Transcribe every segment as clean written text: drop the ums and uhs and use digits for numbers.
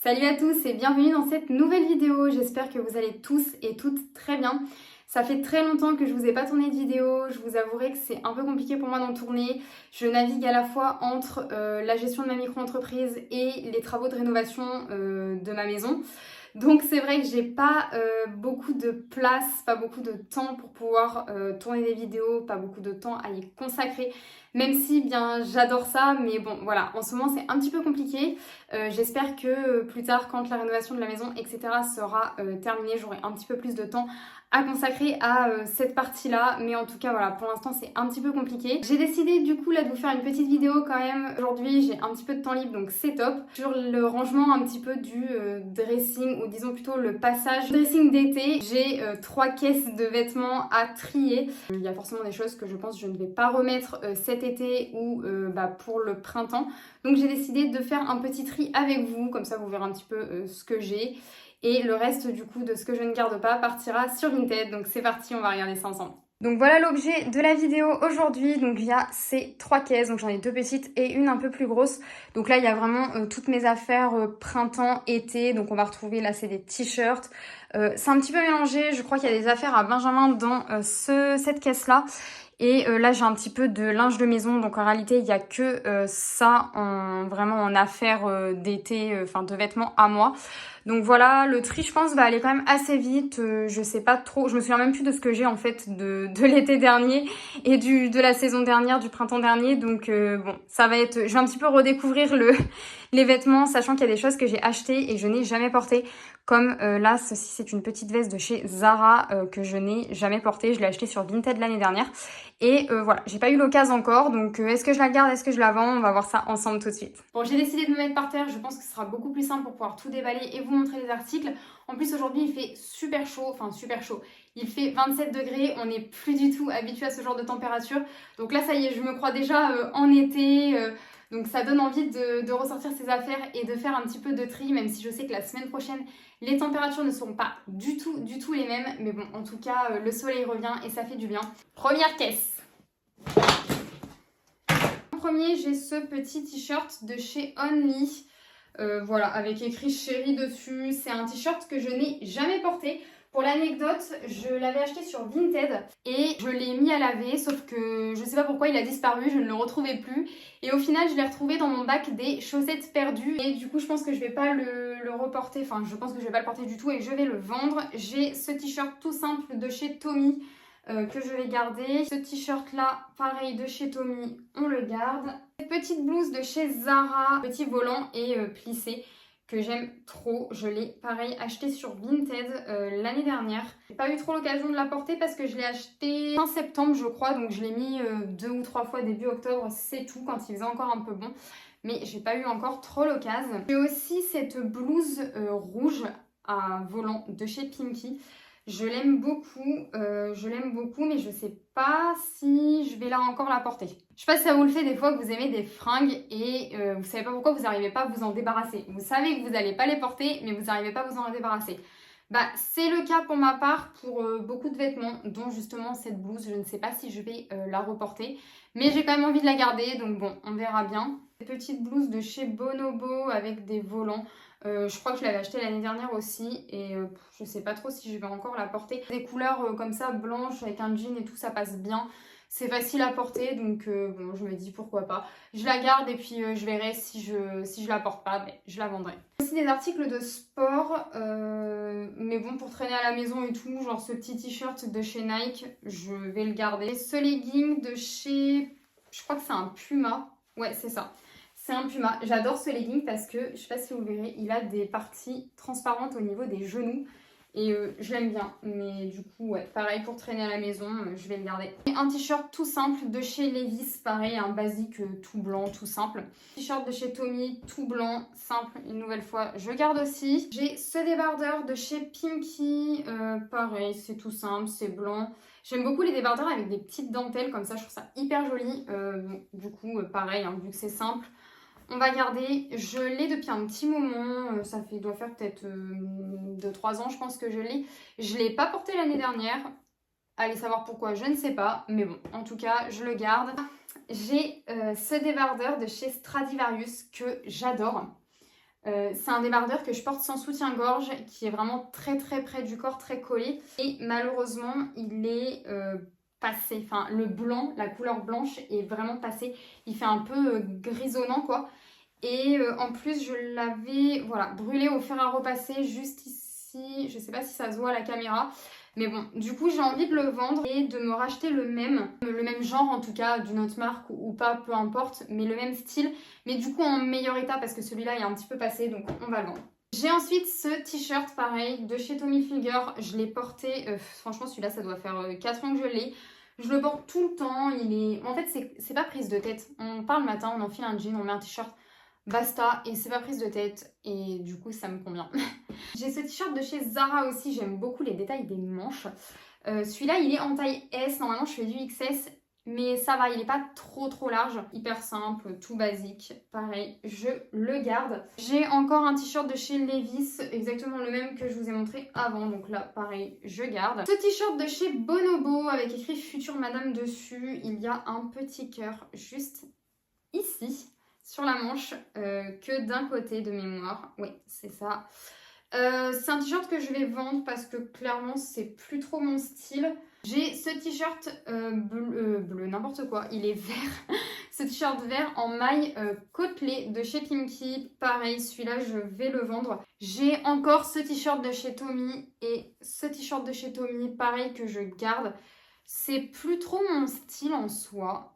Salut à tous et bienvenue dans cette nouvelle vidéo. J'espère que vous allez tous et toutes très bien. Ça fait très longtemps que je vous ai pas tourné de vidéo. Je vous avouerai que c'est un peu compliqué pour moi d'en tourner. Je navigue à la fois entre la gestion de ma micro-entreprise et les travaux de rénovation de ma maison. Donc c'est vrai que j'ai pas beaucoup de place, pas beaucoup de temps pour pouvoir tourner des vidéos, pas beaucoup de temps à y consacrer. Même si bien j'adore ça, mais bon voilà, en ce moment c'est un petit peu compliqué. J'espère que plus tard, quand la rénovation de la maison, etc. sera terminée, j'aurai un petit peu plus de temps à consacrer à cette partie-là. Mais en tout cas, voilà, pour l'instant, c'est un petit peu compliqué. J'ai décidé du coup là de vous faire une petite vidéo quand même. Aujourd'hui, j'ai un petit peu de temps libre, donc c'est top. Sur le rangement un petit peu du dressing, ou disons plutôt le passage dressing d'été. J'ai 3 caisses de vêtements à trier. Il y a forcément des choses que je pense que je ne vais pas remettre cet été ou pour le printemps. Donc j'ai décidé de faire un petit tri avec vous, comme ça vous verrez un petit peu ce que j'ai. Et le reste du coup de ce que je ne garde pas partira sur Vinted. Donc c'est parti, on va regarder ça ensemble. Donc voilà l'objet de la vidéo aujourd'hui. Donc il y a ces 3 caisses, donc j'en ai 2 petites et une un peu plus grosse. Donc là il y a vraiment toutes mes affaires printemps, été. Donc on va retrouver là c'est des t-shirts. C'est un petit peu mélangé, je crois qu'il y a des affaires à Benjamin dans cette caisse-là. Et là j'ai un petit peu de linge de maison, donc en réalité il n'y a que ça vraiment en affaires d'été, enfin de vêtements à moi. Donc voilà, le tri je pense va aller quand même assez vite, je sais pas trop, je me souviens même plus de ce que j'ai en fait de l'été dernier et de la saison dernière, du printemps dernier. Donc bon, ça va être, je vais un petit peu redécouvrir les vêtements, sachant qu'il y a des choses que j'ai achetées et que je n'ai jamais portées. Comme là, ceci c'est une petite veste de chez Zara que je n'ai jamais portée, je l'ai achetée sur Vinted l'année dernière. Et voilà, j'ai pas eu l'occasion encore, donc est-ce que je la garde, est-ce que je la vends? On va voir ça ensemble tout de suite. Bon, j'ai décidé de me mettre par terre, je pense que ce sera beaucoup plus simple pour pouvoir tout déballer et vous montrer les articles. En plus aujourd'hui il fait super chaud, enfin super chaud, il fait 27 degrés, on n'est plus du tout habitué à ce genre de température. Donc là ça y est, je me crois déjà en été, donc ça donne envie de ressortir ses affaires et de faire un petit peu de tri, même si je sais que la semaine prochaine les températures ne seront pas du tout les mêmes. Mais bon, en tout cas, le soleil revient et ça fait du bien. Première caisse. En premier, j'ai ce petit t-shirt de chez Only. Voilà, avec écrit chérie dessus. C'est un t-shirt que je n'ai jamais porté. Pour l'anecdote, je l'avais acheté sur Vinted et je l'ai mis à laver, sauf que je sais pas pourquoi il a disparu, je ne le retrouvais plus. Et au final, je l'ai retrouvé dans mon bac des chaussettes perdues. Et du coup, je pense que je vais pas le reporter, enfin je pense que je vais pas le porter du tout et je vais le vendre. J'ai ce t-shirt tout simple de chez Tommy que je vais garder. Ce t-shirt là, pareil de chez Tommy, on le garde. Cette petite blouse de chez Zara, petit volant et plissé, que j'aime trop. Je l'ai pareil acheté sur Vinted l'année dernière. J'ai pas eu trop l'occasion de la porter parce que je l'ai acheté fin septembre je crois, donc je l'ai mis 2 ou 3 fois début octobre, c'est tout, quand il faisait encore un peu bon. Mais j'ai pas eu encore trop l'occasion. J'ai aussi cette blouse rouge à volant de chez Pinky. Je l'aime beaucoup, mais je sais pas si je vais là encore la porter. Je sais pas si ça vous le fait des fois que vous aimez des fringues et vous savez pas pourquoi vous n'arrivez pas à vous en débarrasser. Vous savez que vous n'allez pas les porter, mais vous n'arrivez pas à vous en débarrasser. Bah, c'est le cas pour ma part pour beaucoup de vêtements, dont justement cette blouse. Je ne sais pas si je vais la reporter, mais j'ai quand même envie de la garder, donc bon, on verra bien. Cette petite blouse de chez Bonobo avec des volants. Je crois que je l'avais acheté l'année dernière aussi et je sais pas trop si je vais encore la porter. Des couleurs comme ça, blanches avec un jean et tout, ça passe bien. C'est facile à porter, donc bon, je me dis pourquoi pas. Je la garde et puis je verrai si je la porte pas, mais je la vendrai. Aussi des articles de sport, mais bon, pour traîner à la maison et tout, genre ce petit t-shirt de chez Nike, je vais le garder. Ce legging de chez, je crois que c'est un Puma, ouais c'est ça. C'est un Puma. J'adore ce legging parce que, je sais pas si vous verrez, il a des parties transparentes au niveau des genoux. Et je l'aime bien. Mais du coup, ouais, pareil pour traîner à la maison, je vais le garder. Et un t-shirt tout simple de chez Levi's, pareil, un basique tout blanc, tout simple. T-shirt de chez Tommy, tout blanc, simple, une nouvelle fois, je garde aussi. J'ai ce débardeur de chez Pinky, pareil, c'est tout simple, c'est blanc. J'aime beaucoup les débardeurs avec des petites dentelles comme ça, je trouve ça hyper joli. Bon, du coup, pareil, hein, vu que c'est simple. On va garder, je l'ai depuis un petit moment, ça doit faire peut-être 2-3 ans je pense que je l'ai. Je ne l'ai pas porté l'année dernière, allez savoir pourquoi, je ne sais pas, mais bon, en tout cas, je le garde. J'ai ce débardeur de chez Stradivarius que j'adore. C'est un débardeur que je porte sans soutien-gorge, qui est vraiment très très près du corps, très collé. Et malheureusement, il est passé. Enfin, le blanc, la couleur blanche est vraiment passée. Il fait un peu grisonnant, quoi. Et en plus, je l'avais voilà, brûlé au fer à repasser juste ici. Je sais pas si ça se voit à la caméra. Mais bon, du coup, j'ai envie de le vendre et de me racheter le même genre en tout cas, d'une autre marque ou pas, peu importe, mais le même style. Mais du coup, en meilleur état parce que celui-là est un petit peu passé, donc on va le vendre. J'ai ensuite ce t-shirt, pareil, de chez Tommy Hilfiger. Je l'ai porté, franchement, celui-là, ça doit faire 4 ans que je l'ai. Je le porte tout le temps. En fait, c'est pas prise de tête. On part le matin, on enfile un jean, on met un t-shirt. Basta, et c'est pas prise de tête, et du coup ça me convient. J'ai ce t-shirt de chez Zara aussi, j'aime beaucoup les détails des manches. Celui-là il est en taille S, normalement je fais du XS, mais ça va, il est pas trop large. Hyper simple, tout basique, pareil, je le garde. J'ai encore un t-shirt de chez Levi's, exactement le même que je vous ai montré avant, donc là pareil, je garde. Ce t-shirt de chez Bonobo avec écrit Future Madame dessus, il y a un petit cœur juste ici. Sur la manche, que d'un côté de mémoire. Oui, c'est ça. C'est un t-shirt que je vais vendre parce que clairement, c'est plus trop mon style. J'ai ce t-shirt bleu, n'importe quoi, il est vert. Ce t-shirt vert en maille côtelée de chez Pimkie. Pareil, celui-là, je vais le vendre. J'ai encore ce t-shirt de chez Tommy et ce t-shirt de chez Tommy, pareil, que je garde. C'est plus trop mon style en soi,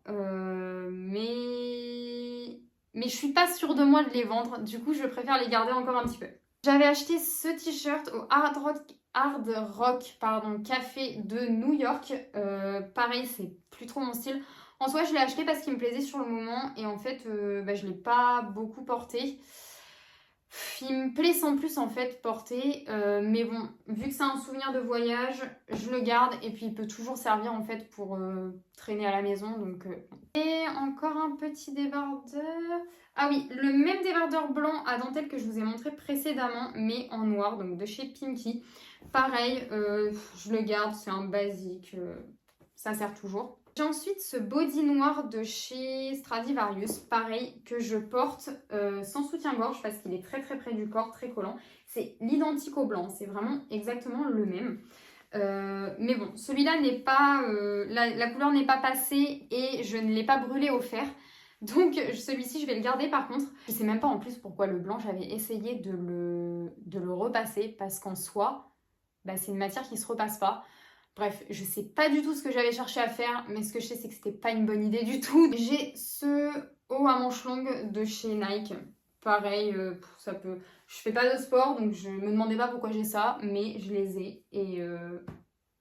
mais je suis pas sûre de moi de les vendre, du coup je préfère les garder encore un petit peu. J'avais acheté ce t-shirt au Hard Rock Café de New York. Pareil, c'est plus trop mon style. En soi, je l'ai acheté parce qu'il me plaisait sur le moment et en fait, je l'ai pas beaucoup porté. Il me plaît sans plus en fait porter, mais bon, vu que c'est un souvenir de voyage, je le garde et puis il peut toujours servir en fait pour traîner à la maison. Donc, Et encore un petit débardeur. Ah oui, le même débardeur blanc à dentelle que je vous ai montré précédemment, mais en noir, donc de chez Pimkie. Pareil, je le garde, c'est un basique, ça sert toujours. J'ai ensuite ce body noir de chez Stradivarius, pareil, que je porte sans soutien-gorge parce qu'il est très près du corps, très collant. C'est l'identique au blanc, c'est vraiment exactement le même. Mais bon, celui-là n'est pas, la couleur n'est pas passée et je ne l'ai pas brûlé au fer. Donc celui-ci, je vais le garder par contre. Je sais même pas en plus pourquoi le blanc, j'avais essayé de le repasser parce qu'en soi, c'est une matière qui se repasse pas. Bref, je sais pas du tout ce que j'avais cherché à faire, mais ce que je sais, c'est que c'était pas une bonne idée du tout. J'ai ce haut à manches longues de chez Nike. Pareil, ça peut... Je fais pas de sport, donc je me demandais pas pourquoi j'ai ça, mais je les ai et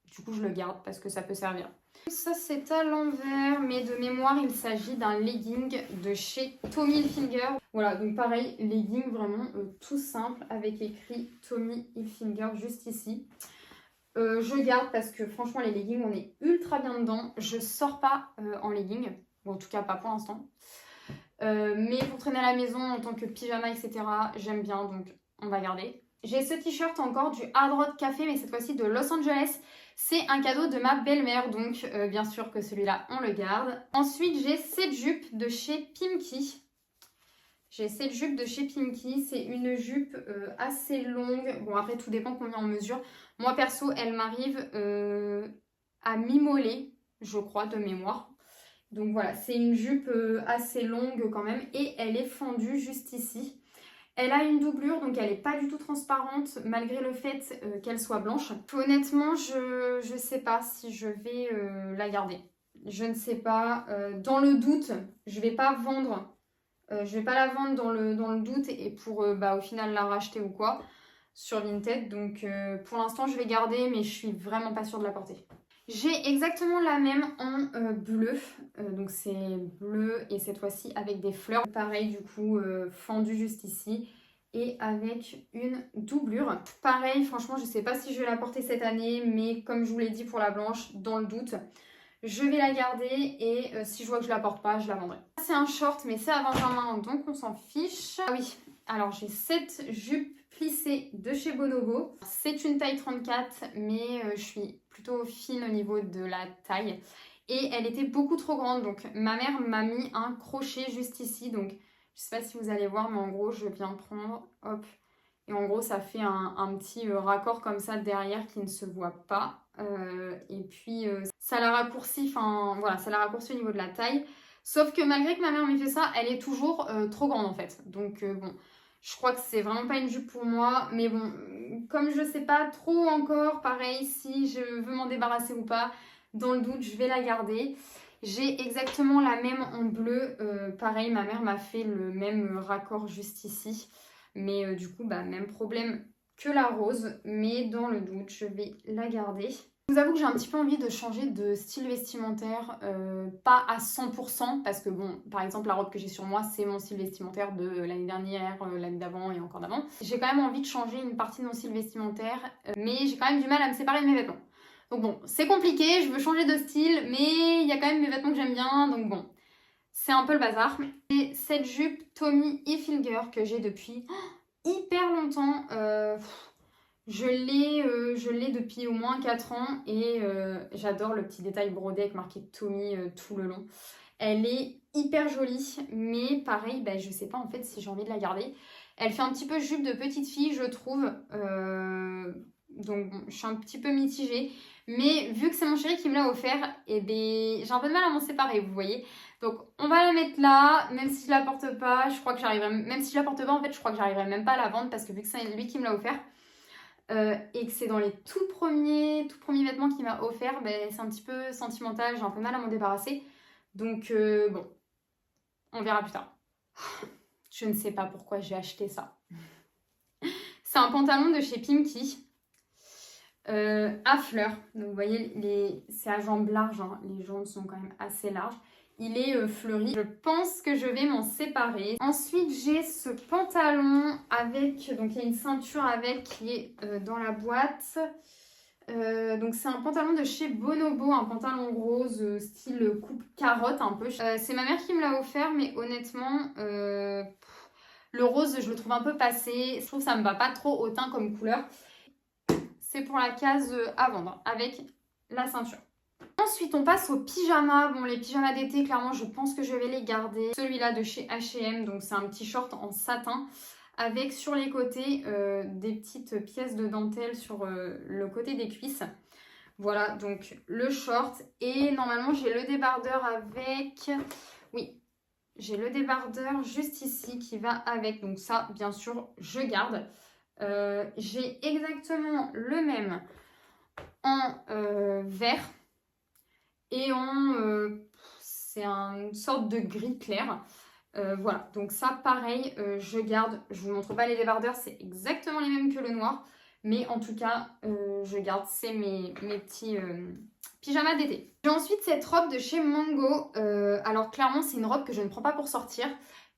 du coup, je le garde parce que ça peut servir. Ça, c'est à l'envers, mais de mémoire, il s'agit d'un legging de chez Tommy Hilfiger. Voilà, donc pareil, legging vraiment tout simple avec écrit Tommy Hilfiger juste ici. Je garde parce que franchement les leggings on est ultra bien dedans. Je sors pas en legging, ou en tout cas pas pour l'instant. Mais pour traîner à la maison en tant que pyjama etc, j'aime bien donc on va garder. J'ai ce t-shirt encore du Hard Rock Café mais cette fois-ci de Los Angeles. C'est un cadeau de ma belle-mère donc bien sûr que celui-là on le garde. Ensuite j'ai cette jupe de chez Pimkie. J'ai cette jupe de chez Pimkie, c'est une jupe assez longue. Bon après tout dépend combien on mesure. Moi perso elle m'arrive à mi-mollet, je crois de mémoire. Donc voilà, c'est une jupe assez longue quand même et elle est fendue juste ici. Elle a une doublure donc elle n'est pas du tout transparente malgré le fait qu'elle soit blanche. Honnêtement je sais pas si je vais la garder. Je ne sais pas, dans le doute je vais pas vendre. Je vais pas la vendre dans le doute et pour au final la racheter ou quoi sur Vinted. Donc pour l'instant je vais garder mais je suis vraiment pas sûre de la porter. J'ai exactement la même en bleu. Donc c'est bleu et cette fois-ci avec des fleurs. Pareil du coup fendu juste ici et avec une doublure. Pareil franchement je sais pas si je vais la porter cette année mais comme je vous l'ai dit pour la blanche dans le doute. Je vais la garder et si je vois que je la porte pas, je la vendrai. C'est un short mais c'est à Benjamin donc on s'en fiche. Ah oui, alors j'ai cette jupe plissée de chez Bonobo. C'est une taille 34 mais je suis plutôt fine au niveau de la taille. Et elle était beaucoup trop grande donc ma mère m'a mis un crochet juste ici donc Je sais pas si vous allez voir, mais en gros, je viens prendre, hop, et en gros, ça fait un petit raccord comme ça derrière qui ne se voit pas. Et puis, ça la raccourcit, enfin, voilà, ça la raccourcit au niveau de la taille. Sauf que malgré que ma mère m'ait fait ça, elle est toujours trop grande en fait. Donc, bon, je crois que c'est vraiment pas une jupe pour moi. Mais bon, comme je sais pas trop encore, pareil, si je veux m'en débarrasser ou pas, dans le doute, je vais la garder. J'ai exactement la même en bleu. Pareil, ma mère m'a fait le même raccord juste ici. Mais du coup, bah, même problème que la rose. Mais dans le doute, je vais la garder. Je vous avoue que j'ai un petit peu envie de changer de style vestimentaire. Pas à 100% parce que bon, par exemple, la robe que j'ai sur moi, c'est mon style vestimentaire de l'année dernière, l'année d'avant et encore d'avant. J'ai quand même envie de changer une partie de mon style vestimentaire. Mais j'ai quand même du mal à me séparer de mes vêtements. Donc bon, c'est compliqué, je veux changer de style, mais il y a quand même mes vêtements que j'aime bien, donc bon, c'est un peu le bazar. Et cette jupe Tommy Hilfiger que j'ai depuis hyper longtemps, je l'ai depuis au moins 4 ans et j'adore le petit détail brodé avec marqué Tommy tout le long. Elle est hyper jolie, mais pareil, bah, je sais pas en fait si j'ai envie de la garder. Elle fait un petit peu jupe de petite fille, je trouve. Donc bon, je suis un petit peu mitigée. Mais vu que c'est mon chéri qui me l'a offert, et ben, j'ai un peu de mal à m'en séparer, vous voyez. Donc on va la mettre là, même si je la porte pas, je crois que j'arriverai, même si je la porte pas, en fait, je crois que j'arriverai même pas à la vendre parce que vu que c'est lui qui me l'a offert, et que c'est dans les tout premiers vêtements qu'il m'a offert, ben, c'est un petit peu sentimental, j'ai un peu mal à m'en débarrasser. Donc bon, on verra plus tard. Je ne sais pas pourquoi j'ai acheté ça. C'est un pantalon de chez Pimki. À fleurs. Donc vous voyez, c'est à jambes larges, hein. Les jambes sont quand même assez larges. Il est fleuri. Je pense que je vais m'en séparer. Ensuite, j'ai ce pantalon avec... Donc il y a une ceinture avec qui est dans la boîte. Donc c'est un pantalon de chez Bonobo, un pantalon rose style coupe carotte un peu. C'est ma mère qui me l'a offert, mais honnêtement, le rose je le trouve un peu passé. Je trouve que ça me va pas trop au teint comme couleur. C'est pour la case à vendre avec la ceinture. Ensuite, on passe aux pyjamas. Bon, les pyjamas d'été, clairement, je pense que je vais les garder. Celui-là de chez H&M, donc c'est un petit short en satin avec sur les côtés des petites pièces de dentelle sur le côté des cuisses. Voilà, donc le short. Et normalement, j'ai le débardeur avec... Oui, j'ai le débardeur juste ici qui va avec. Donc ça, bien sûr, je garde. J'ai exactement le même en vert et en... c'est une sorte de gris clair. Voilà, donc ça pareil, je garde. Je vous montre pas les débardeurs, c'est exactement les mêmes que le noir. Mais en tout cas, je garde. C'est mes petits pyjamas d'été. J'ai ensuite cette robe de chez Mango. Alors clairement, c'est une robe que je ne prends pas pour sortir,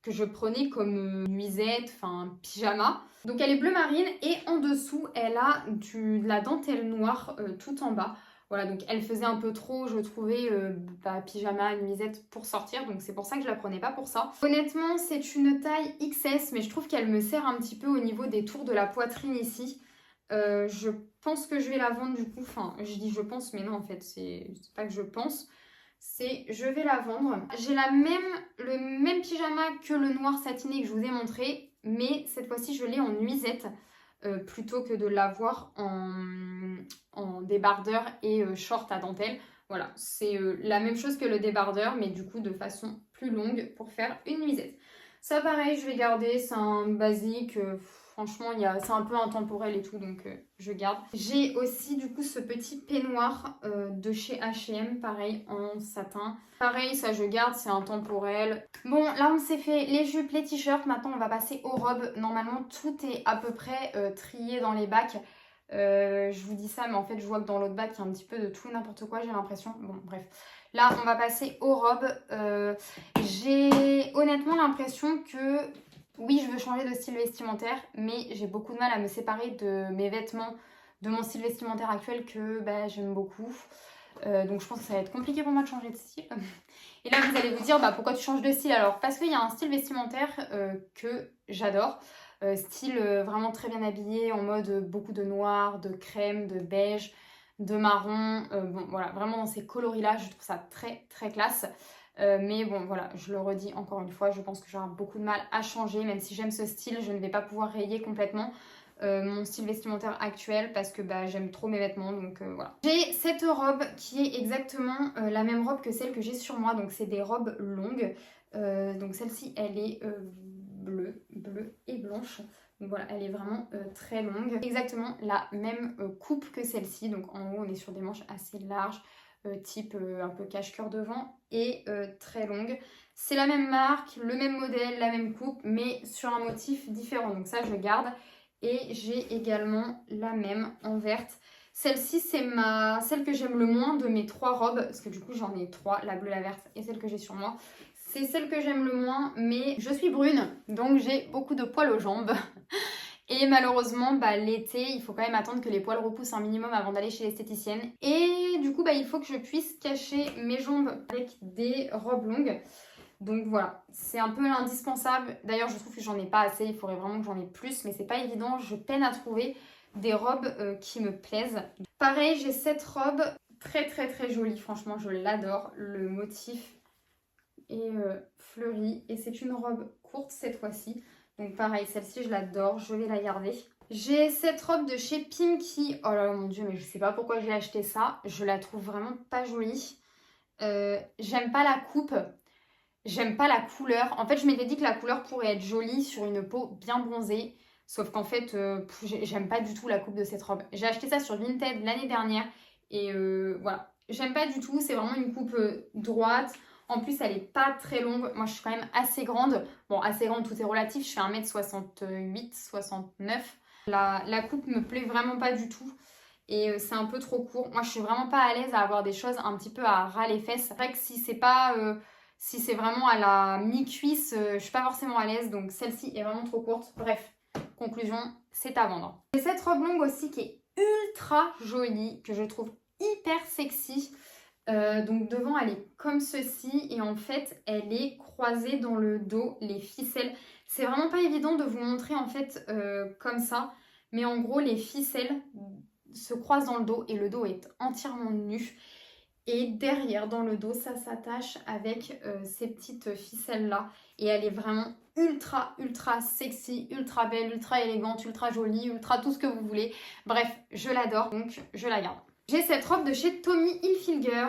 que je prenais comme nuisette, enfin pyjama. Donc elle est bleu marine et en dessous, elle a de la dentelle noire tout en bas. Voilà, donc elle faisait un peu trop, je trouvais, pyjama, nuisette pour sortir. Donc c'est pour ça que je la prenais pas pour ça. Honnêtement, c'est une taille XS, mais je trouve qu'elle me sert un petit peu au niveau des tours de la poitrine ici. Je pense que je vais la vendre du coup. Enfin, je dis je pense, mais non en fait, c'est pas que je pense. C'est je vais la vendre. J'ai le même pyjama que le noir satiné que je vous ai montré, mais cette fois-ci je l'ai en nuisette plutôt que de l'avoir en débardeur et short à dentelle. Voilà, c'est la même chose que le débardeur, mais du coup de façon plus longue pour faire une nuisette. Ça pareil, je vais garder, c'est un basique. Franchement, c'est un peu intemporel et tout, donc je garde. J'ai aussi du coup ce petit peignoir de chez H&M, pareil, en satin. Pareil, ça je garde, c'est intemporel. Bon, là on s'est fait les jupes, les t-shirts. Maintenant, on va passer aux robes. Normalement, tout est à peu près trié dans les bacs. Je vous dis ça, mais en fait, je vois que dans l'autre bac, il y a un petit peu de tout n'importe quoi, j'ai l'impression. Bon, bref. Là, on va passer aux robes. J'ai honnêtement l'impression que... Oui, je veux changer de style vestimentaire, mais j'ai beaucoup de mal à me séparer de mes vêtements, de mon style vestimentaire actuel que j'aime beaucoup. Donc je pense que ça va être compliqué pour moi de changer de style. Et là, vous allez vous dire, pourquoi tu changes de style? Alors, parce qu'il y a un style vestimentaire que j'adore. Style vraiment très bien habillé, en mode beaucoup de noir, de crème, de beige, de marron. Bon, voilà, vraiment dans ces coloris-là, je trouve ça très, très classe. Mais bon, voilà, je le redis encore une fois, je pense que j'aurai beaucoup de mal à changer. Même si j'aime ce style, je ne vais pas pouvoir rayer complètement mon style vestimentaire actuel parce que bah, j'aime trop mes vêtements, donc voilà. J'ai cette robe qui est exactement la même robe que celle que j'ai sur moi, donc c'est des robes longues. Donc celle-ci, elle est bleue et blanche. Donc voilà, elle est vraiment très longue. Exactement la même coupe que celle-ci, donc en haut on est sur des manches assez larges, type un peu cache-cœur devant et très longue. C'est la même marque, le même modèle, la même coupe, mais sur un motif différent. Donc ça, je garde. Et j'ai également la même en verte. Celle-ci, c'est celle que j'aime le moins de mes 3 robes, parce que du coup, j'en ai 3, la bleue, la verte et celle que j'ai sur moi. C'est celle que j'aime le moins, mais je suis brune, donc j'ai beaucoup de poils aux jambes. Et malheureusement, bah, l'été, il faut quand même attendre que les poils repoussent un minimum avant d'aller chez l'esthéticienne. Et du coup, bah, il faut que je puisse cacher mes jambes avec des robes longues. Donc voilà, c'est un peu l'indispensable. D'ailleurs, je trouve que j'en ai pas assez, il faudrait vraiment que j'en ai plus, mais c'est pas évident. Je peine à trouver des robes qui me plaisent. Pareil, j'ai cette robe très très très jolie, franchement, je l'adore. Le motif est fleuri et c'est une robe courte cette fois-ci. Donc pareil, celle-ci, je l'adore, je vais la garder. J'ai cette robe de chez Pimkie. Oh là là, mon dieu, mais je sais pas pourquoi j'ai acheté ça. Je la trouve vraiment pas jolie. J'aime pas la coupe. J'aime pas la couleur. En fait, je m'étais dit que la couleur pourrait être jolie sur une peau bien bronzée. Sauf qu'en fait, j'aime pas du tout la coupe de cette robe. J'ai acheté ça sur Vinted l'année dernière. Et voilà. J'aime pas du tout. C'est vraiment une coupe droite. En plus, elle est pas très longue. Moi, je suis quand même assez grande. Bon, assez grande, tout est relatif. Je fais 1m68, 69. La coupe me plaît vraiment pas du tout. Et c'est un peu trop court. Moi, je suis vraiment pas à l'aise à avoir des choses un petit peu à ras les fesses. C'est vrai que si c'est pas... si c'est vraiment à la mi-cuisse, je suis pas forcément à l'aise. Donc celle-ci est vraiment trop courte. Bref, conclusion, c'est à vendre. J'ai cette robe longue aussi qui est ultra jolie, que je trouve hyper sexy. Donc devant, elle est comme ceci. Et en fait, elle est croisée dans le dos, les ficelles. C'est vraiment pas évident de vous montrer en fait comme ça. Mais en gros, les ficelles se croisent dans le dos et le dos est entièrement nu. Et derrière, dans le dos, ça s'attache avec ces petites ficelles-là. Et elle est vraiment ultra, ultra sexy, ultra belle, ultra élégante, ultra jolie, ultra tout ce que vous voulez. Bref, je l'adore, donc je la garde. J'ai cette robe de chez Tommy Hilfiger.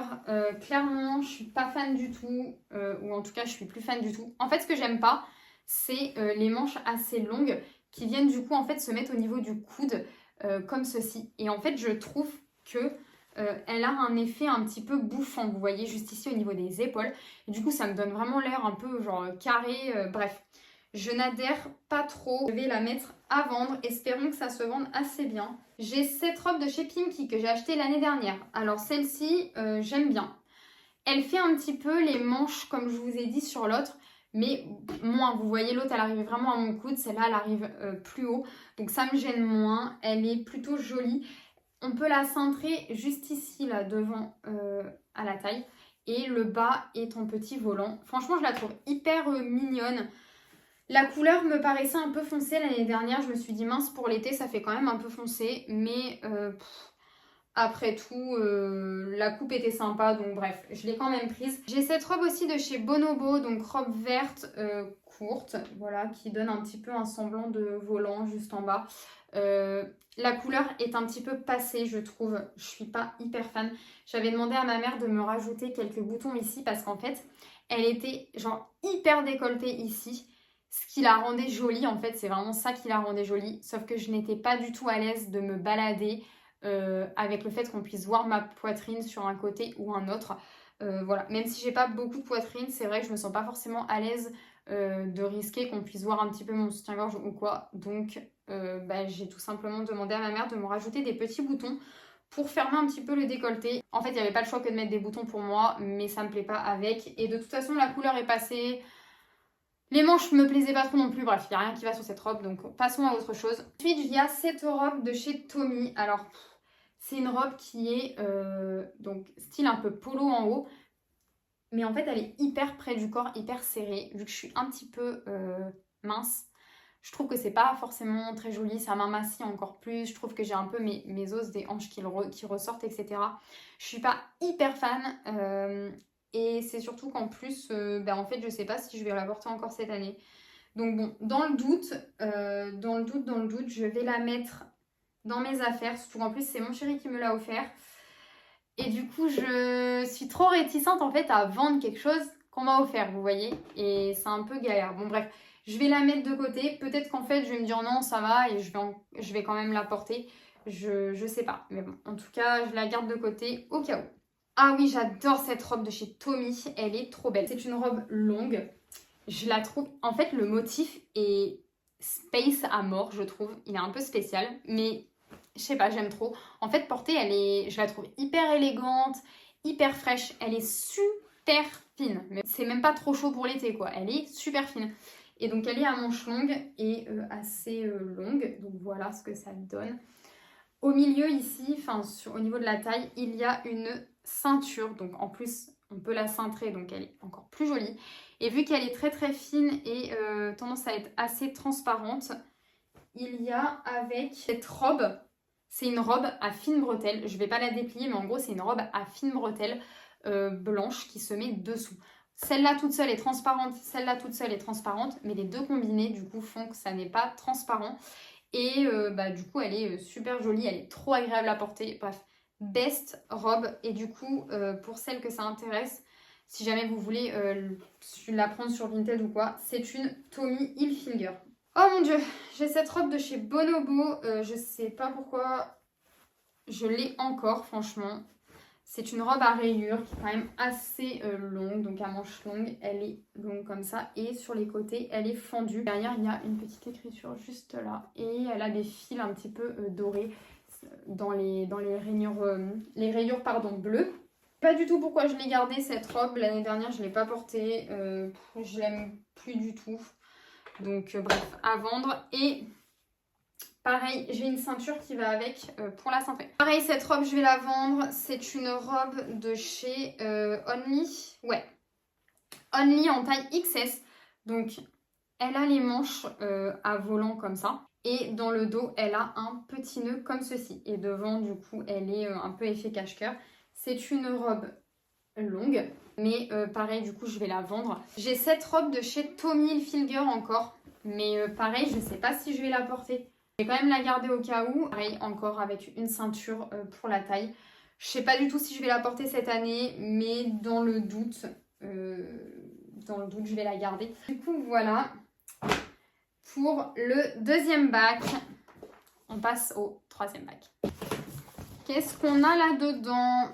Clairement, je suis pas fan du tout. Ou en tout cas, je suis plus fan du tout. En fait, ce que j'aime pas, c'est les manches assez longues qui viennent du coup en fait se mettre au niveau du coude comme ceci. Et en fait, je trouve que elle a un effet un petit peu bouffant, vous voyez, juste ici au niveau des épaules. Et du coup, ça me donne vraiment l'air un peu genre carré. Bref, je n'adhère pas trop. Je vais la mettre à vendre. Espérons que ça se vende assez bien. J'ai cette robe de chez Pimkie que j'ai achetée l'année dernière. Alors celle-ci, j'aime bien. Elle fait un petit peu les manches comme je vous ai dit sur l'autre. Mais moins, vous voyez l'autre elle arrive vraiment à mon coude, celle-là elle arrive plus haut. Donc ça me gêne moins, elle est plutôt jolie. On peut la cintrer juste ici, là, devant à la taille. Et le bas est en petit volant. Franchement, je la trouve hyper mignonne. La couleur me paraissait un peu foncée l'année dernière. Je me suis dit, mince, pour l'été, ça fait quand même un peu foncé. Mais après tout, la coupe était sympa. Donc bref, je l'ai quand même prise. J'ai cette robe aussi de chez Bonobo. Donc robe verte courte. Voilà, qui donne un petit peu un semblant de volant juste en bas. La couleur est un petit peu passée, je trouve. Je suis pas hyper fan. J'avais demandé à ma mère de me rajouter quelques boutons ici parce qu'en fait, elle était genre hyper décolletée ici. Ce qui la rendait jolie, en fait, c'est vraiment ça qui la rendait jolie. Sauf que je n'étais pas du tout à l'aise de me balader avec le fait qu'on puisse voir ma poitrine sur un côté ou un autre. Voilà, même si j'ai pas beaucoup de poitrine, c'est vrai que je me sens pas forcément à l'aise de risquer qu'on puisse voir un petit peu mon soutien-gorge ou quoi. Donc j'ai tout simplement demandé à ma mère de me rajouter des petits boutons pour fermer un petit peu le décolleté. En fait, il n'y avait pas le choix que de mettre des boutons pour moi, mais ça me plaît pas avec. Et de toute façon, la couleur est passée. Les manches me plaisaient pas trop non plus. Bref, il n'y a rien qui va sur cette robe, donc passons à autre chose. Ensuite, il y a cette robe de chez Tommy. Alors, c'est une robe qui est donc style un peu polo en haut. Mais en fait, elle est hyper près du corps, hyper serrée. Vu que je suis un petit peu mince, je trouve que c'est pas forcément très joli. Ça m'amassit encore plus. Je trouve que j'ai un peu mes os des hanches qui ressortent, etc. Je suis pas hyper fan. et c'est surtout qu'en plus, en fait, je sais pas si je vais la porter encore cette année. Donc bon, dans le doute, je vais la mettre dans mes affaires, surtout qu'en plus, c'est mon chéri qui me l'a offert. Et du coup, je suis trop réticente en fait à vendre quelque chose qu'on m'a offert, vous voyez. Et c'est un peu galère. Bon bref, je vais la mettre de côté. Peut-être qu'en fait, je vais me dire non, ça va et je vais quand même la porter. Je sais pas. Mais bon, en tout cas, je la garde de côté au cas où. Ah oui, j'adore cette robe de chez Tommy. Elle est trop belle. C'est une robe longue. Je la trouve... En fait, le motif est space à mort, je trouve. Il est un peu spécial, mais... Je sais pas, j'aime trop. En fait, portée, je la trouve hyper élégante, hyper fraîche. Elle est super fine. C'est même pas trop chaud pour l'été, quoi. Elle est super fine. Et donc, elle est à manches longues et assez longue. Donc, voilà ce que ça donne. Au milieu, ici, au niveau de la taille, il y a une ceinture. Donc, en plus, on peut la cintrer. Donc, elle est encore plus jolie. Et vu qu'elle est très, très fine et tendance à être assez transparente, il y a avec cette robe... C'est une robe à fines bretelles. Je ne vais pas la déplier, mais en gros, c'est une robe à fines bretelles blanche qui se met dessous. Celle-là toute seule est transparente, celle-là toute seule est transparente, mais les deux combinées, du coup, font que ça n'est pas transparent. Et du coup, elle est super jolie, elle est trop agréable à porter. Bref, best robe. Et du coup, pour celles que ça intéresse, si jamais vous voulez la prendre sur Vinted ou quoi, c'est une Tommy Hilfiger. Oh mon dieu, j'ai cette robe de chez Bonobo, je sais pas pourquoi je l'ai encore franchement. C'est une robe à rayures qui est quand même assez longue, donc à manches longues, elle est longue comme ça. Et sur les côtés, elle est fendue. Derrière, il y a une petite écriture juste là. Et elle a des fils un petit peu dorés dans les rayures bleues. Pas du tout pourquoi je l'ai gardée cette robe. L'année dernière, je ne l'ai pas portée. Je l'aime plus du tout. Donc bref, à vendre. Et pareil, j'ai une ceinture qui va avec pour la cintrer. Pareil, cette robe, je vais la vendre. C'est une robe de chez Only. Ouais, Only en taille XS. Donc, elle a les manches à volant comme ça. Et dans le dos, elle a un petit nœud comme ceci. Et devant, du coup, elle est un peu effet cache-cœur. C'est une robe longue. Mais pareil, du coup, je vais la vendre. J'ai cette robe de chez Tommy Hilfiger encore. Mais pareil, je ne sais pas si je vais la porter. Je vais quand même la garder au cas où. Pareil, encore avec une ceinture pour la taille. Je ne sais pas du tout si je vais la porter cette année. Mais dans le doute, je vais la garder. Du coup, voilà. Pour le deuxième bac, on passe au troisième bac. Qu'est-ce qu'on a là-dedans ?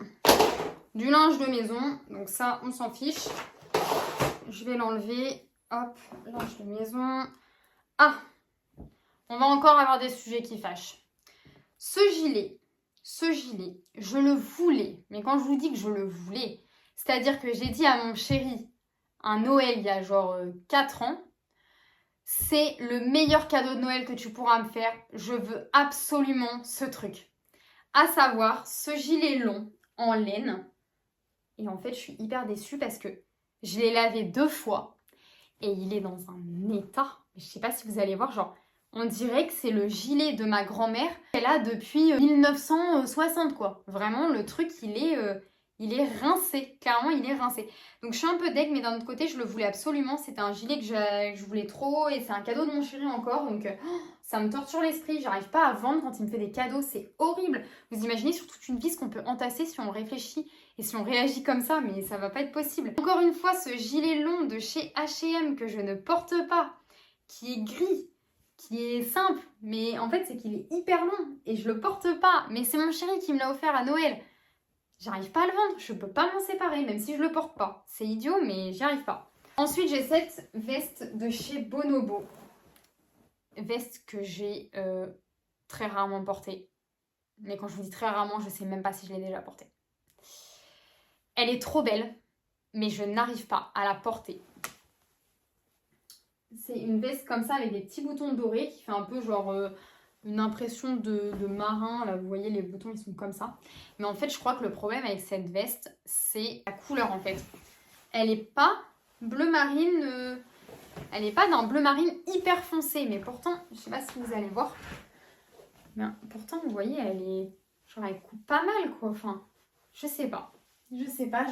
Du linge de maison, donc ça, on s'en fiche. Je vais l'enlever. Hop, linge de maison. Ah, on va encore avoir des sujets qui fâchent. Ce gilet, je le voulais. Mais quand je vous dis que je le voulais, c'est-à-dire que j'ai dit à mon chéri, un Noël il y a genre 4 ans, c'est le meilleur cadeau de Noël que tu pourras me faire. Je veux absolument ce truc. À savoir, ce gilet long en laine. Et en fait, je suis hyper déçue parce que je l'ai lavé 2 fois. Et il est dans un état. Je sais pas si vous allez voir, genre, on dirait que c'est le gilet de ma grand-mère. Elle a depuis 1960, quoi. Vraiment, le truc, il est rincé. Clairement, il est rincé. Donc, je suis un peu deg, mais d'un autre côté, je le voulais absolument. C'était un gilet que je voulais trop. Et c'est un cadeau de mon chéri encore. Donc, ça me torture l'esprit. J'arrive pas à vendre quand il me fait des cadeaux. C'est horrible. Vous imaginez sur toute une vie ce qu'on peut entasser si on réfléchit et si on réagit comme ça. Mais ça va pas être possible. Encore une fois, ce gilet long de chez H&M que je ne porte pas, qui est gris, qui est simple, mais en fait c'est qu'il est hyper long et je le porte pas, mais c'est mon chéri qui me l'a offert à Noël. J'arrive pas à le vendre, je peux pas m'en séparer même si je le porte pas. C'est idiot mais j'y arrive pas. Ensuite j'ai cette veste de chez Bonobo. Veste que j'ai très rarement portée. Mais quand je vous dis très rarement, je sais même pas si je l'ai déjà portée. Elle est trop belle, mais je n'arrive pas à la porter. C'est une veste comme ça avec des petits boutons dorés qui fait un peu genre une impression de marin. Là, vous voyez, les boutons, ils sont comme ça. Mais en fait, je crois que le problème avec cette veste, c'est la couleur en fait. Elle n'est pas bleu marine, elle n'est pas d'un bleu marine hyper foncé. Mais pourtant, je sais pas si vous allez voir. Mais pourtant, vous voyez, elle est... Genre, elle coupe pas mal quoi. Enfin, je sais pas. Je sais pas,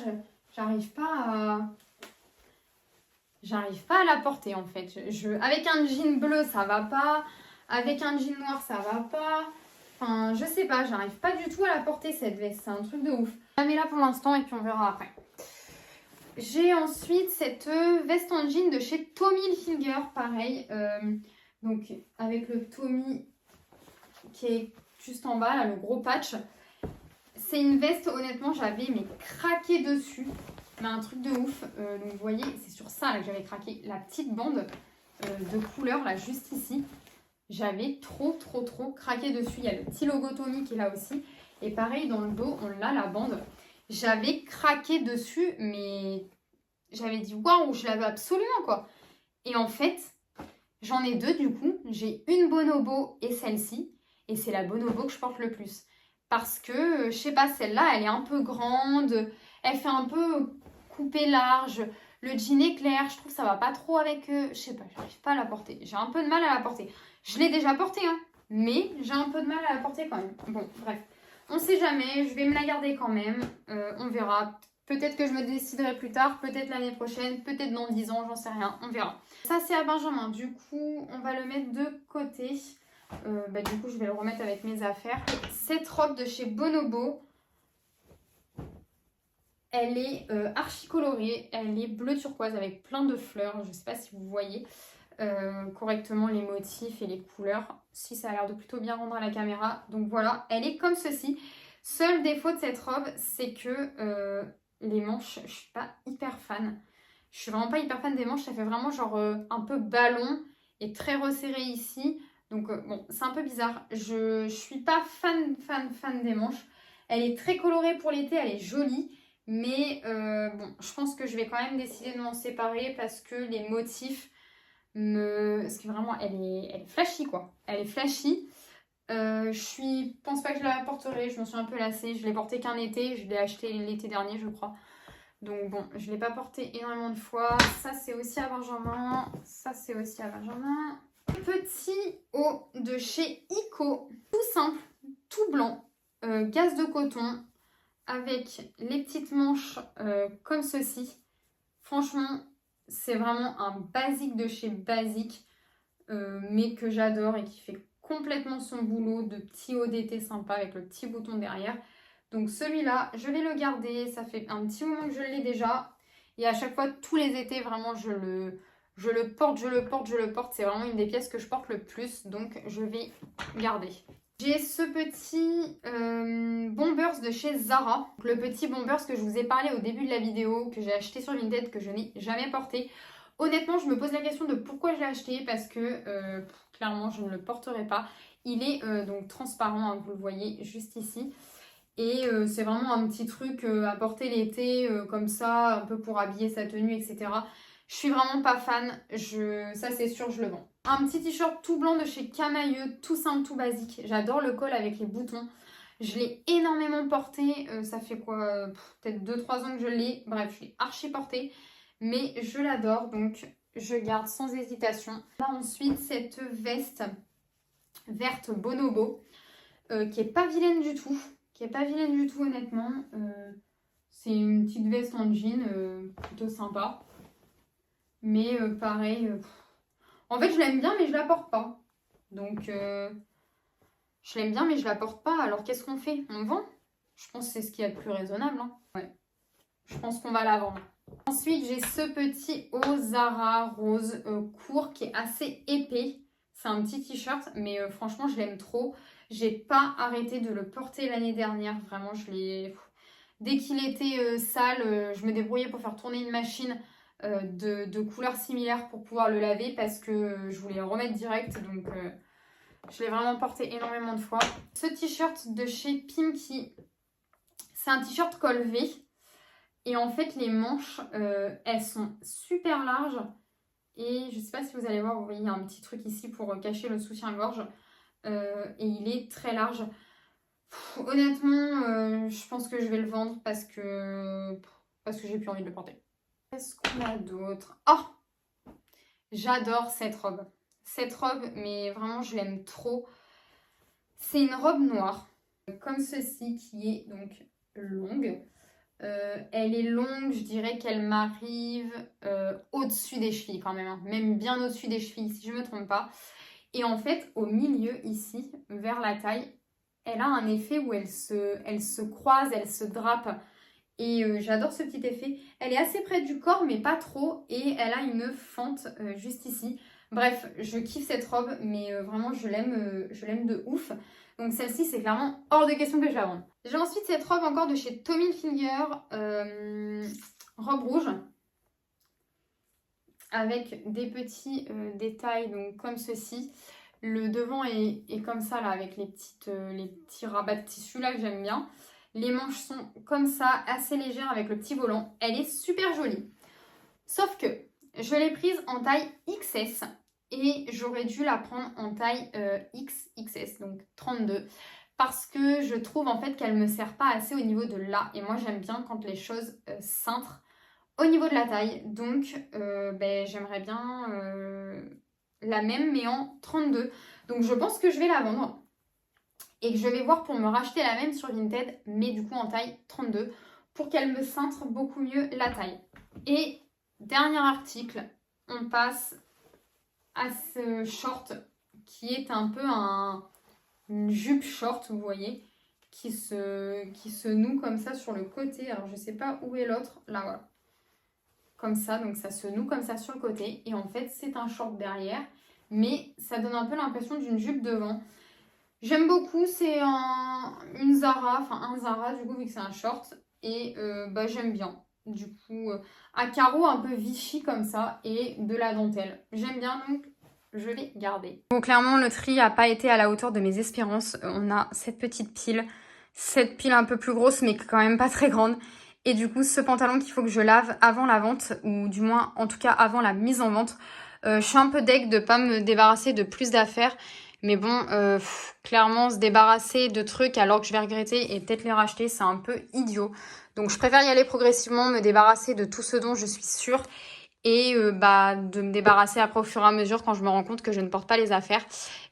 J'arrive pas à la porter en fait. Avec un jean bleu, ça va pas. Avec un jean noir, ça va pas. Enfin, je sais pas, j'arrive pas du tout à la porter cette veste. C'est un truc de ouf. Je la mets là pour l'instant et puis on verra après. J'ai ensuite cette veste en jean de chez Tommy Hilfiger, pareil. Donc avec le Tommy qui est juste en bas, là, le gros patch. C'est une veste, honnêtement, j'avais craqué dessus. Mais un truc de ouf. Donc vous voyez, c'est sur ça là, que j'avais craqué. La petite bande de couleur, là, juste ici. J'avais trop craqué dessus. Il y a le petit logo Tommy qui est là aussi. Et pareil, dans le dos, on l'a, la bande. J'avais craqué dessus, mais j'avais dit waouh, je l'avais absolument quoi. Et en fait, j'en ai deux du coup. J'ai une bonobo et celle-ci. Et c'est la bonobo que je porte le plus. Parce que, je sais pas, celle-là, elle est un peu grande. Elle fait un peu coupé large. Le jean est clair. Je trouve que ça va pas trop avec... je sais pas, j'arrive pas à la porter. J'ai un peu de mal à la porter. Je l'ai déjà portée, hein. Mais j'ai un peu de mal à la porter quand même. Bon, bref. On sait jamais. Je vais me la garder quand même. On verra. Peut-être que je me déciderai plus tard. Peut-être l'année prochaine. Peut-être dans 10 ans. J'en sais rien. On verra. Ça, c'est à Benjamin. Du coup, on va le mettre de côté. Du coup, je vais le remettre avec mes affaires. Cette robe de chez Bonobo, elle est archi colorée. Elle est bleu turquoise avec plein de fleurs. Je ne sais pas si vous voyez correctement les motifs et les couleurs. Si, ça a l'air de plutôt bien rendre à la caméra. Donc voilà, elle est comme ceci. Seul défaut de cette robe, c'est que les manches, je ne suis pas hyper fan. Je suis vraiment pas hyper fan des manches. Ça fait vraiment genre un peu ballon et très resserré ici. Donc bon, c'est un peu bizarre. Je suis pas fan des manches. Elle est très colorée pour l'été, elle est jolie. Mais bon, je pense que je vais quand même décider de m'en séparer parce que les motifs Parce que vraiment, elle est flashy quoi. Elle est flashy. Pense pas que je la porterai. Je m'en suis un peu lassée. Je l'ai portée qu'un été. Je l'ai acheté l'été dernier, je crois. Donc bon, je ne l'ai pas porté énormément de fois. Ça, c'est aussi à Benjamin. Ça, c'est aussi à Benjamin. Petit haut de chez Ico. Tout simple, tout blanc. Gaze de coton. Avec les petites manches comme ceci. Franchement, c'est vraiment un basique de chez Basique. Mais que j'adore et qui fait complètement son boulot de petit haut d'été sympa avec le petit bouton derrière. Donc celui-là, je vais le garder. Ça fait un petit moment que je l'ai déjà. Et à chaque fois, tous les étés, vraiment, je le porte. C'est vraiment une des pièces que je porte le plus. Donc, je vais garder. J'ai ce petit Bombers de chez Zara. Le petit Bombers que je vous ai parlé au début de la vidéo, que j'ai acheté sur Vinted, que je n'ai jamais porté. Honnêtement, je me pose la question de pourquoi je l'ai acheté. Parce que, clairement, je ne le porterai pas. Il est donc transparent, hein, vous le voyez juste ici. Et c'est vraiment un petit truc à porter l'été, comme ça, un peu pour habiller sa tenue, etc. Je suis vraiment pas fan, ça c'est sûr, je le vends. Un petit t-shirt tout blanc de chez Camailleux, tout simple, tout basique. J'adore le col avec les boutons. Je l'ai énormément porté, ça fait quoi, peut-être 2-3 ans que je l'ai. Bref, je l'ai archi porté, mais je l'adore, donc je garde sans hésitation. Là ensuite, cette veste verte Bonobo, qui est pas vilaine du tout. Honnêtement. C'est une petite veste en jean plutôt sympa. Mais pareil. En fait, je l'aime bien, mais je la porte pas. Donc, je l'aime bien, mais je la porte pas. Alors, qu'est-ce qu'on fait? On vend? Je pense que c'est ce qu'il y a de plus raisonnable. Hein. Ouais. Je pense qu'on va la vendre. Ensuite, j'ai ce petit Ozara rose court qui est assez épais. C'est un petit t-shirt, mais franchement, je l'aime trop. J'ai pas arrêté de le porter l'année dernière. Vraiment, je l'ai... Dès qu'il était sale, je me débrouillais pour faire tourner une machine de couleurs similaires pour pouvoir le laver parce que je voulais le remettre direct. Donc, je l'ai vraiment porté énormément de fois. Ce t-shirt de chez Pimki, c'est un t-shirt col V. Et en fait, les manches, elles sont super larges. Et je ne sais pas si vous allez voir, vous voyez, il y a un petit truc ici pour cacher le soutien-gorge. Et il est très large. Honnêtement, je pense que je vais le vendre parce que j'ai plus envie de le porter. Qu'est-ce qu'on a d'autre? Oh! J'adore cette robe. Cette robe, mais vraiment, je l'aime trop. C'est une robe noire, comme ceci, qui est donc longue. Elle est longue, je dirais qu'elle m'arrive au-dessus des chevilles quand même, hein. Même bien au-dessus des chevilles si je ne me trompe pas. Et en fait, au milieu ici, vers la taille, elle a un effet où elle se croise, elle se drape. Et j'adore ce petit effet. Elle est assez près du corps, mais pas trop. Et elle a une fente juste ici. Bref, je kiffe cette robe, mais vraiment, je l'aime de ouf. Donc celle-ci, c'est clairement hors de question que je la vende. J'ai ensuite cette robe encore de chez Tommy Hilfiger, robe rouge, avec des petits détails donc comme ceci. Le devant est comme ça, là, avec les petits rabats de tissu là que j'aime bien. Les manches sont comme ça, assez légères avec le petit volant. Elle est super jolie. Sauf que je l'ai prise en taille XS et j'aurais dû la prendre en taille XXS, donc 32. Parce que je trouve en fait qu'elle ne me sert pas assez au niveau de là. Et moi j'aime bien quand les choses cintrent au niveau de la taille. Donc j'aimerais bien la même mais en 32. Donc je pense que je vais la vendre. Et que je vais voir pour me racheter la même sur Vinted, mais du coup en taille 32, pour qu'elle me cintre beaucoup mieux la taille. Et dernier article, on passe à ce short qui est un peu une jupe short, vous voyez, qui se noue comme ça sur le côté. Alors je sais pas où est l'autre, là voilà. Comme ça, donc ça se noue comme ça sur le côté. Et en fait c'est un short derrière, mais ça donne un peu l'impression d'une jupe devant. J'aime beaucoup, c'est une Zara, enfin un Zara du coup vu que c'est un short. Et j'aime bien. Du coup, à carreaux un peu Vichy comme ça et de la dentelle. J'aime bien donc je vais garder. Bon, clairement le tri n'a pas été à la hauteur de mes espérances. On a cette petite pile, cette pile un peu plus grosse mais quand même pas très grande. Et du coup ce pantalon qu'il faut que je lave avant la vente, ou du moins en tout cas avant la mise en vente. Je suis un peu deg de pas me débarrasser de plus d'affaires. Mais bon, clairement, se débarrasser de trucs alors que je vais regretter et peut-être les racheter, c'est un peu idiot. Donc, je préfère y aller progressivement, me débarrasser de tout ce dont je suis sûre. Et de me débarrasser après au fur et à mesure quand je me rends compte que je ne porte pas les affaires.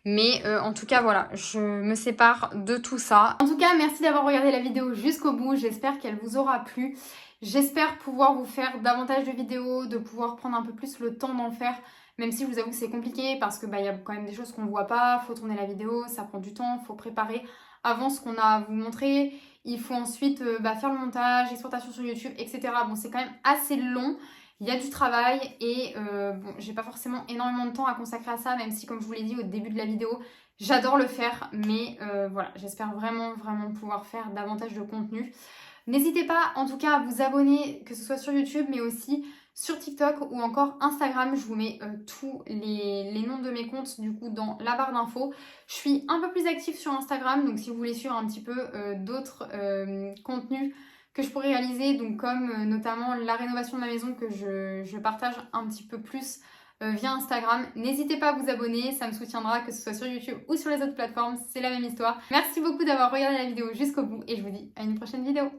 Mais en tout cas, voilà, je me sépare de tout ça. En tout cas, merci d'avoir regardé la vidéo jusqu'au bout. J'espère qu'elle vous aura plu. J'espère pouvoir vous faire davantage de vidéos, de pouvoir prendre un peu plus le temps d'en faire. Même si je vous avoue que c'est compliqué parce que y a quand même des choses qu'on ne voit pas, faut tourner la vidéo, ça prend du temps, faut préparer avant ce qu'on a à vous montrer. Il faut ensuite faire le montage, l'exportation sur YouTube, etc. Bon, c'est quand même assez long, il y a du travail et j'ai pas forcément énormément de temps à consacrer à ça, même si comme je vous l'ai dit au début de la vidéo, j'adore le faire. Mais voilà, j'espère vraiment pouvoir faire davantage de contenu. N'hésitez pas en tout cas à vous abonner, que ce soit sur YouTube mais aussi sur TikTok ou encore Instagram. Je vous mets tous les noms de mes comptes du coup dans la barre d'infos. Je suis un peu plus active sur Instagram, donc si vous voulez suivre un petit peu d'autres contenus que je pourrais réaliser, donc comme notamment la rénovation de ma maison que je partage un petit peu plus via Instagram. N'hésitez pas à vous abonner, ça me soutiendra que ce soit sur YouTube ou sur les autres plateformes, c'est la même histoire. Merci beaucoup d'avoir regardé la vidéo jusqu'au bout et je vous dis à une prochaine vidéo.